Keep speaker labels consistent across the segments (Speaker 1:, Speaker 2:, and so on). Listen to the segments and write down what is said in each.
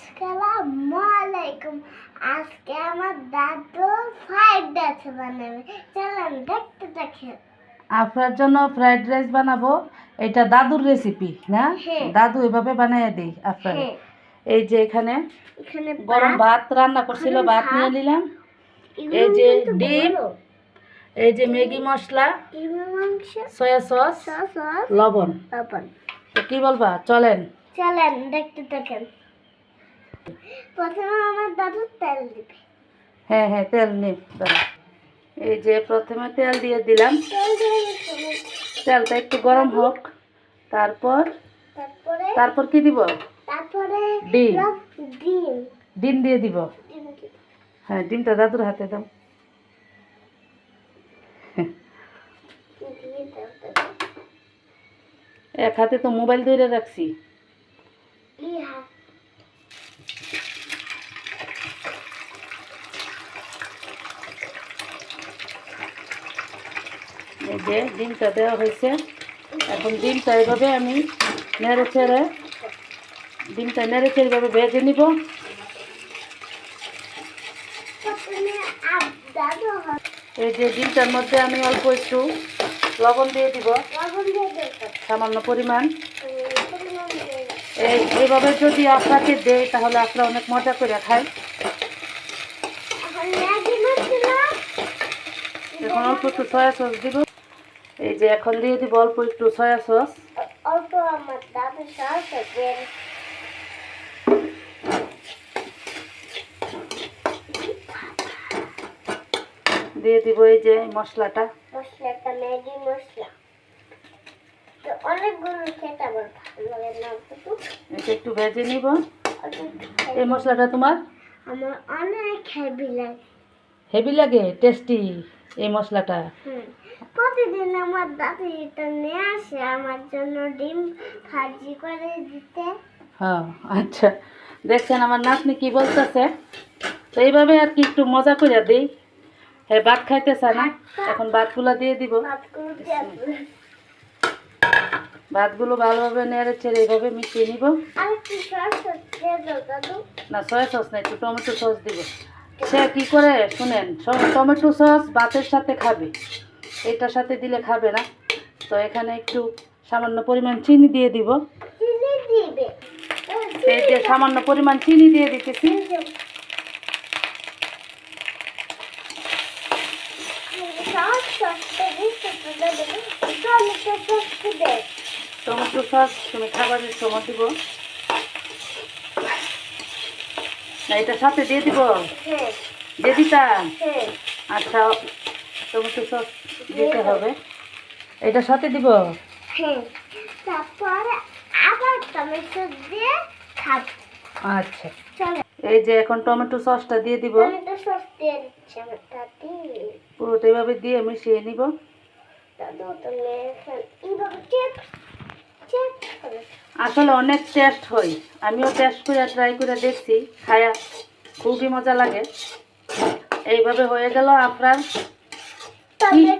Speaker 1: আসসালামু আলাইকুম। আজকে আমার দাদু ফ্রাইড রাইস বানাবে, চলেন দেখতে দেখেন।
Speaker 2: আপনার জন্য ফ্রাইড রাইস বানাবো। এটা দাদুর রেসিপি না?
Speaker 1: হ্যাঁ।
Speaker 2: দাদু এভাবে বানিয়ে দেই আপনার।
Speaker 1: হ্যাঁ,
Speaker 2: এই যে এখানে
Speaker 1: এখানে
Speaker 2: গরম ভাত রান্না করছিল,
Speaker 1: গরম
Speaker 2: ভাত
Speaker 1: ভাত।
Speaker 2: নিয়ে নিলাম।
Speaker 1: এগুলো
Speaker 2: এই যে
Speaker 1: কিন্তু
Speaker 2: ডিম,
Speaker 1: বড়।
Speaker 2: এই যে ম্যাগি মশলা,
Speaker 1: ডিমের মাংস,
Speaker 2: সয়া সস,
Speaker 1: সস,
Speaker 2: লবণ।
Speaker 1: লবণ।
Speaker 2: তো কি বলবা, চলেন।
Speaker 1: চলেন দেখতে দেখেন। প্রথমে আমার দাদু তেল দিবে।
Speaker 2: হ্যাঁ হ্যাঁ, তেল নিই। এই যে প্রথমে তেল দিয়ে দিলাম।
Speaker 1: তেল দিয়ে দিচ্ছি।
Speaker 2: তেলটা একটু গরম হোক, তারপর
Speaker 1: তারপরে
Speaker 2: তারপর কি দিব?
Speaker 1: তারপরে
Speaker 2: ডিম।
Speaker 1: ডিম
Speaker 2: ডিম দিয়ে দিব।
Speaker 1: ডিম দিব।
Speaker 2: হ্যাঁ, ডিমটা দাদুর হাতে দাও।
Speaker 1: দিয়ে দাও।
Speaker 2: এক হাতে তো মোবাইল ধরে রাখছি।
Speaker 1: ইহা
Speaker 2: এই যে ডিমটা দেওয়া হয়েছে। এখন ডিমটা এইভাবে আমি নেড়ে চেড়ে এইভাবে ভেজে নিব।
Speaker 1: প্রথমে দাদু
Speaker 2: এই যে ডিমটার মধ্যে আমি অল্প একটু লবণ দিয়ে দিব,
Speaker 1: লবণ দিয়ে দেবো।
Speaker 2: সামান্য পরিমাণ।
Speaker 1: পরিমাণ দিয়ে দেবো।
Speaker 2: এইভাবে যদি আপনাকে দেয় তাহলে আপনারা অনেক মজা করে খায়।
Speaker 1: এখন ম্যাগি মশলা
Speaker 2: এখন অল্প একটু সয়া সস দিব। এই যে এখন দিয়ে দিব অল্প একটু সয়া সস।
Speaker 1: অল্প আমার দাদু সস দেবেন।
Speaker 2: দিয়ে দিব এই যে মশলাটা।
Speaker 1: মশলাটা ম্যাগি মশলা তো অনেকগুলো খেতে আমার ভালো লাগে না কিন্তু
Speaker 2: এটা একটু ভেজে নিব। এই মশলাটা তোমার
Speaker 1: আমার অনেক হেভি লাগে।
Speaker 2: হেভি লাগে, টেস্টি এই মশলাটা।
Speaker 1: প্রতিদিন আমার দাদু এটা নিয়ে আসে আমার জন্য ডিম ভাজি করে দিতে।
Speaker 2: হ্যাঁ, আচ্ছা, দেখছেন আমার নাতনি কি বলতেছে। তো এইভাবে আর কি একটু মজা করে দিই। হ্যাঁ, ভাত খাইতে চায় না, এখন ভাতগুলো দিয়ে দিব।
Speaker 1: ভাতগুলো দিয়ে দিবে।
Speaker 2: ভাতগুলো ভালোভাবে নেড়ে ছেড়ে এইভাবে মিশিয়ে নিব।
Speaker 1: আর কি সস দিয়ে দাও দাদু।
Speaker 2: না, সয়া সস না, একটু টমেটো সস দিব। সে কি করে শুনেন, টমেটো সস ভাতের সাথে খাবে, এটার সাথে দিলে খাবে না। তো এখানে একটু সামান্য পরিমাণ চিনি দিয়ে দিব।
Speaker 1: চিনি দিবে।
Speaker 2: এই যে সামান্য পরিমাণ চিনি দিয়ে দিতেছি। টমেটো সস তুমি খাবারের সময় দিব না, এটার সাথে দিয়ে দিব। দিয়ে দিতাম। আচ্ছা, টমেটো সস দিতে হবে, এটার সাথে দিব।
Speaker 1: তারপরে আবার টমেটো দিয়ে খাব।
Speaker 2: আচ্ছা,
Speaker 1: চলো
Speaker 2: এই যে এখন টমেটো সসটা দিয়ে দিব।
Speaker 1: টমেটো সস দিয়ে দিচ্ছি আমার দাদি।
Speaker 2: পুরোটা এইভাবে দিয়ে মিশিয়ে নিব।
Speaker 1: দাদু তুমি এইভাবে চেক চেক করে
Speaker 2: আসলে অনেক টেস্ট হয়, আমিও টেস্ট করে ট্রাই করে দেখছি, খায়া খুবই মজা লাগে। এইভাবে হয়ে গেল আপনার।
Speaker 1: তবে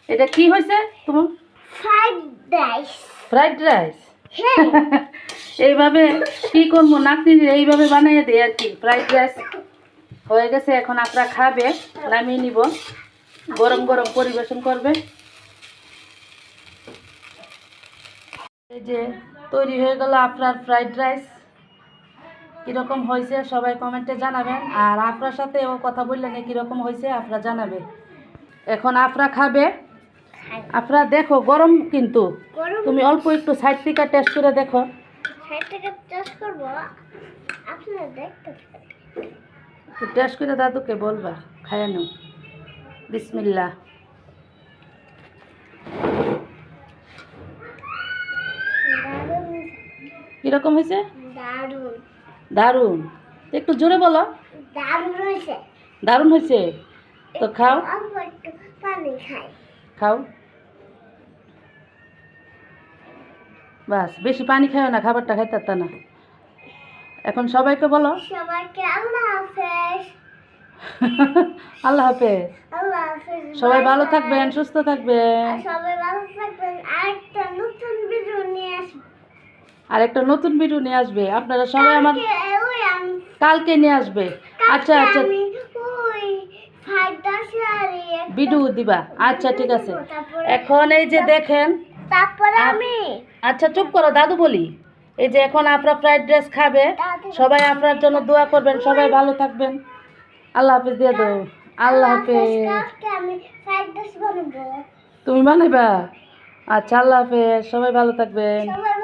Speaker 2: এটা কি হয়েছে তোমার?
Speaker 1: Fried rice.
Speaker 2: Fried rice.
Speaker 1: হ্যাঁ
Speaker 2: এইভাবে কি করবো, নাতনি এইভাবে বানিয়ে দেয় আর কি। ফ্রাইড রাইস হয়ে গেছে, এখন আপনারা খাবে, নামিয়ে নিব, গরম গরম পরিবেশন করবে। এই যে তৈরি হয়ে গেল আপনার ফ্রাইড রাইস। কীরকম হয়েছে সবাই কমেন্টে জানাবেন, আর আপনার সাথে ও কথা বললেন কীরকম হয়েছে আপনারা জানাবে। এখন আপনারা খাবে, আপনারা দেখো গরম কিন্তু, তুমি অল্প একটু সাইড থেকে টেস্ট করে দেখো।
Speaker 1: সাইড থেকে টেস্ট করবো, আপনারা দেখতে
Speaker 2: টেস্ট করে দাদুকে বলবা খাইয়া নেও। বিসমিল্লাহ। কীরকম হয়েছে?
Speaker 1: দারুণ
Speaker 2: দারুণ। একটু জোরে বলো।
Speaker 1: দারুণ হয়েছে।
Speaker 2: দারুণ হয়েছে। তো খাও,
Speaker 1: অল্প একটু পানি খাই।
Speaker 2: খাও। বাস, বেশি পানি খাও না, খাবারটা খাইতে তা না। এখন সবাইকে বলো
Speaker 1: সবাইকে আল্লাহ হাফেজ।
Speaker 2: আল্লাহ হাফেজ।
Speaker 1: আল্লাহ হাফেজ।
Speaker 2: সবাই ভালো থাকবেন, সুস্থ থাকবেন।
Speaker 1: সবাই ভালো থাকবেন। আরেকটা নতুন ভিডিও নিয়ে আসবো।
Speaker 2: আর একটা নতুন ভিডিও নিয়ে আসবে। আপনারা সবাই আমার
Speaker 1: ওই আমি
Speaker 2: কালকে নিয়ে আসবে। আচ্ছা আচ্ছা,
Speaker 1: আমি ওই ফাইডা শাড়ি
Speaker 2: ভিডিও দিবা। আচ্ছা ঠিক আছে। এখন এই যে দেখেন,
Speaker 1: তারপরে আমি
Speaker 2: আচ্ছা চুপ করো, দাদু বলি। এই যে এখন আপনার ফ্রাইড রাইস খাবে, সবাই আপনার জন্য দোয়া করবেন, সবাই ভালো থাকবেন। আল্লাহ হাফেজ দিয়ে দাও। আল্লাহ হাফেজ।
Speaker 1: কালকে আমি ফ্রাইড রাইস বানাবো।
Speaker 2: তুমি বানাইবা? আচ্ছা আল্লাহ হাফেজ, সবাই ভালো থাকবেন।
Speaker 1: সবাই